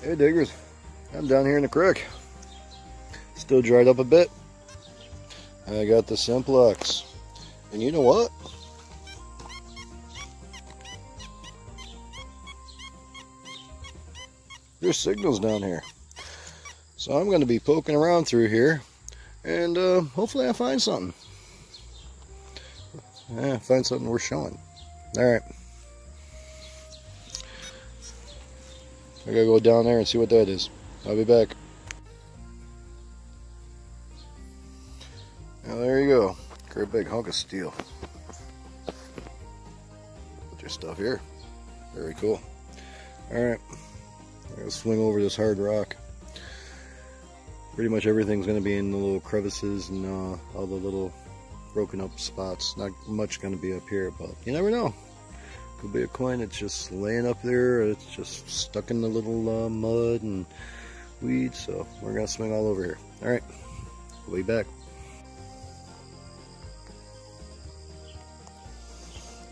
Hey diggers, I'm down here in the creek. Still dried up a bit. I got the Simplex. And you know what? There's signals down here. So I'm going to be poking around through here and hopefully I find something. Yeah, find something worth showing. Alright. I gotta go down there and see what that is. I'll be back. Now there you go. Great big hunk of steel. Put your stuff here. Very cool. Alright. I'm gonna swing over this hard rock. Pretty much everything's gonna be in the little crevices and all the little broken up spots. Not much gonna be up here, but you never know. Could be a coin that's just laying up there, or it's just stuck in the little mud and weeds, so we're gonna swing all over here. Alright, we'll be back.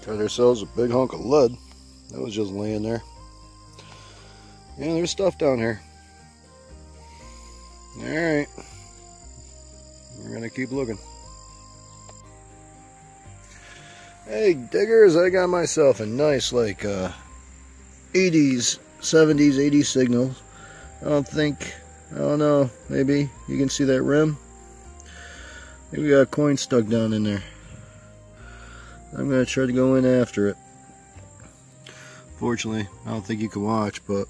Got ourselves a big hunk of lead. That was just laying there. Yeah, there's stuff down here. Alright, we're gonna keep looking. Hey diggers, I got myself a nice like 80s, 70s, 80s signal. I don't know, maybe you can see that rim. Maybe we got a coin stuck down in there. I'm gonna try to go in after it. Fortunately, I don't think you can watch, but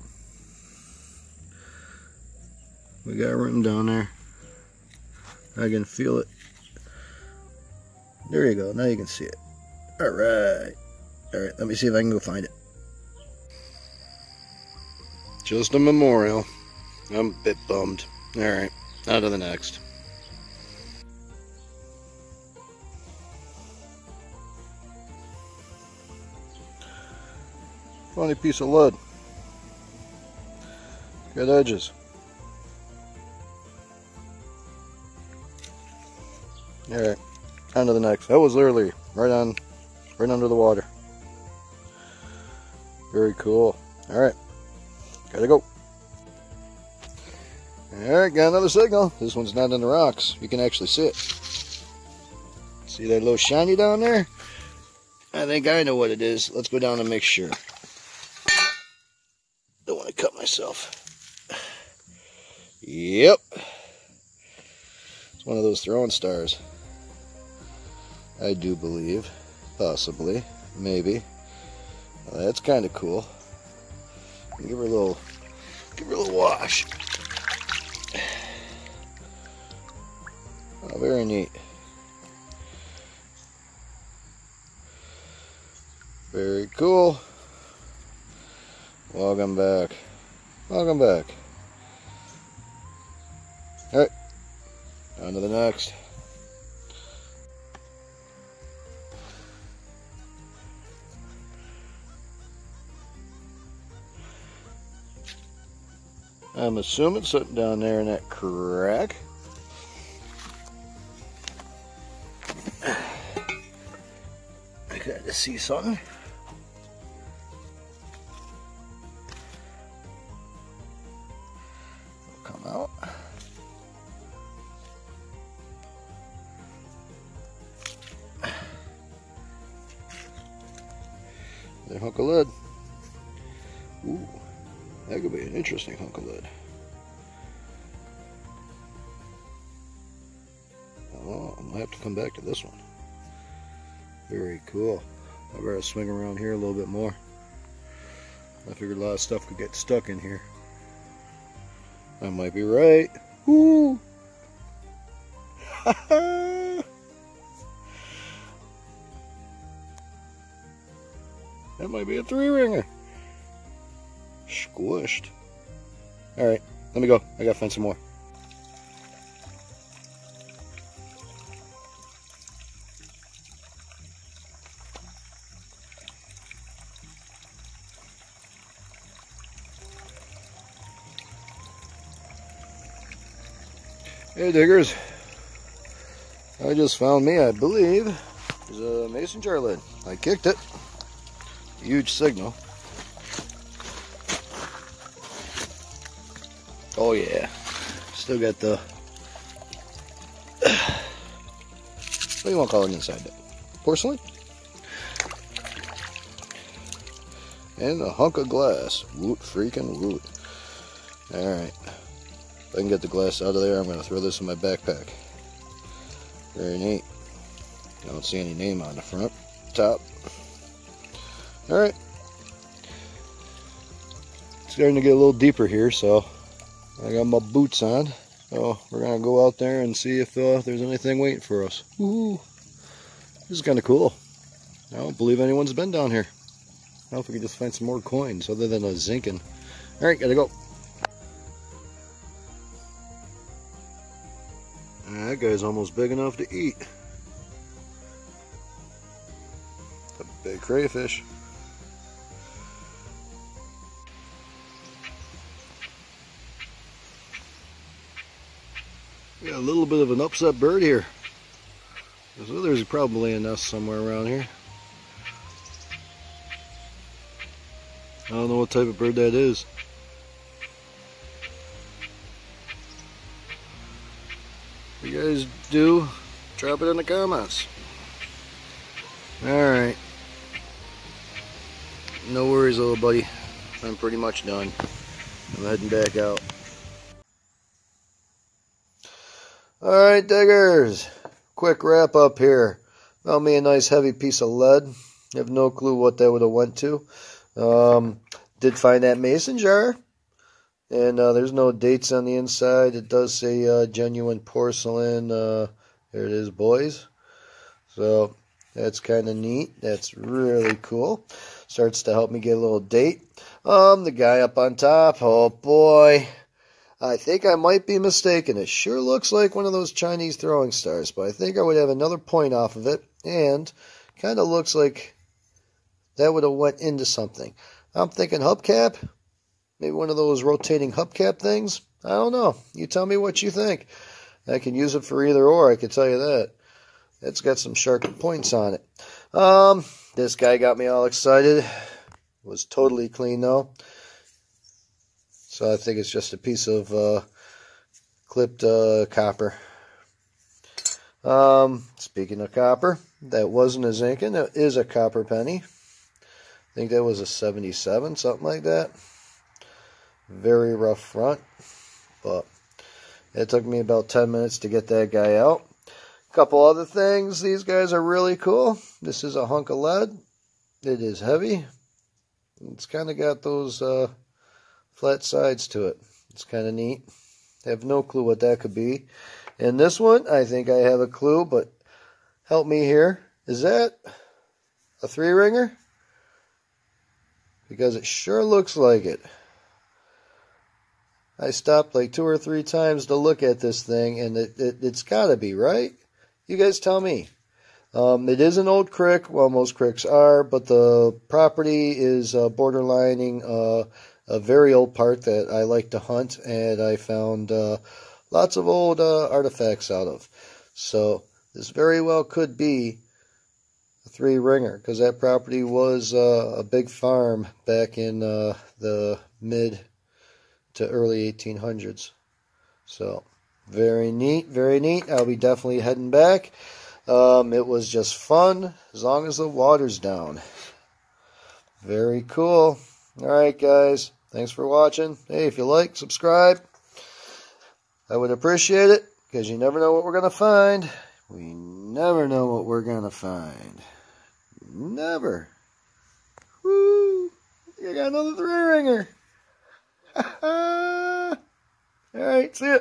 we got a rim down there. I can feel it. There you go, now you can see it. Alright, let me see if I can go find it. Just a memorial. I'm a bit bummed. Alright, on to the next. Funny piece of lead. Got edges. Alright, on to the next. That was literally right under the water. Very cool. Alright, gotta go. Alright, got another signal. This one's not in the rocks. You can actually see it. See that little shiny down there? I think I know what it is. Let's go down and make sure. Don't want to cut myself. Yep. It's one of those throwing stars. I do believe. Possibly. Maybe. Well, that's kind of cool. Give her a little wash. Oh, very neat. Very cool. Welcome back. Welcome back. Alright. On to the next. I'm assuming something down there in that crack. I got to see something. It'll come out. Another hunk of lead. Ooh. That could be an interesting hunk of lead. Oh, I'm gonna have to come back to this one. Very cool. I better swing around here a little bit more. I figured a lot of stuff could get stuck in here. I might be right. Woo! That might be a 3-ringer. Squished. Alright, let me go. I gotta find some more. Hey diggers, I just found me, I believe, is a mason jar lid. I kicked it. Huge signal. Oh yeah. Still got the, what do you want to call it inside that? Porcelain? And a hunk of glass. Woot freaking woot. Alright. If I can get the glass out of there, I'm going to throw this in my backpack. Very neat. I don't see any name on the front. Top. Alright. Starting to get a little deeper here, so I got my boots on. So we're going to go out there and see if there's anything waiting for us. Woohoo! This is kind of cool. I don't believe anyone's been down here. I don't know if we can just find some more coins other than a zinkin. Alright, gotta go. That guy's almost big enough to eat. A big crayfish. Got a little bit of an upset bird here. So there's probably a nest somewhere around here. I don't know what type of bird that is. If you guys do, drop it in the comments. Alright. No worries, little buddy. I'm pretty much done. I'm heading back out. Alright, diggers. Quick wrap up here. Found me a nice heavy piece of lead. I have no clue what that would have went to. Did find that mason jar. And there's no dates on the inside. It does say genuine porcelain. Here it is, boys. So that's kind of neat. That's really cool. Starts to help me get a little date. The guy up on top. Oh boy. I think I might be mistaken. It sure looks like one of those Chinese throwing stars, but I think I would have another point off of it, and kind of looks like that would have went into something. I'm thinking hubcap, maybe one of those rotating hubcap things. I don't know. You tell me what you think. I can use it for either or, I can tell you that. It's got some sharp points on it. This guy got me all excited. It was totally clean though. So I think it's just a piece of clipped copper. Speaking of copper, that wasn't a zinkin. It is a copper penny. I think that was a 77, something like that. Very rough front, but it took me about 10 minutes to get that guy out. A couple other things. These guys are really cool. This is a hunk of lead. It is heavy. It's kind of got those flat sides to it. It's kind of neat. I have no clue what that could be. And this one, I think I have a clue, but help me here. Is that a 3-ringer? Because it sure looks like it. I stopped like 2 or 3 times to look at this thing, and it's got to be, right? You guys tell me. It is an old creek. Well, most creeks are, but the property is borderlining a very old part that I like to hunt, and I found lots of old artifacts out of. So this very well could be a 3-ringer, because that property was a big farm back in the mid to early 1800s. So very neat, very neat. I'll be definitely heading back. It was just fun as long as the water's down. Very cool. Alright guys, thanks for watching. Hey, if you like, subscribe. I would appreciate it, because you never know what we're going to find. We never know what we're going to find. Never. Woo! I got another 3-ringer. Alright, see ya.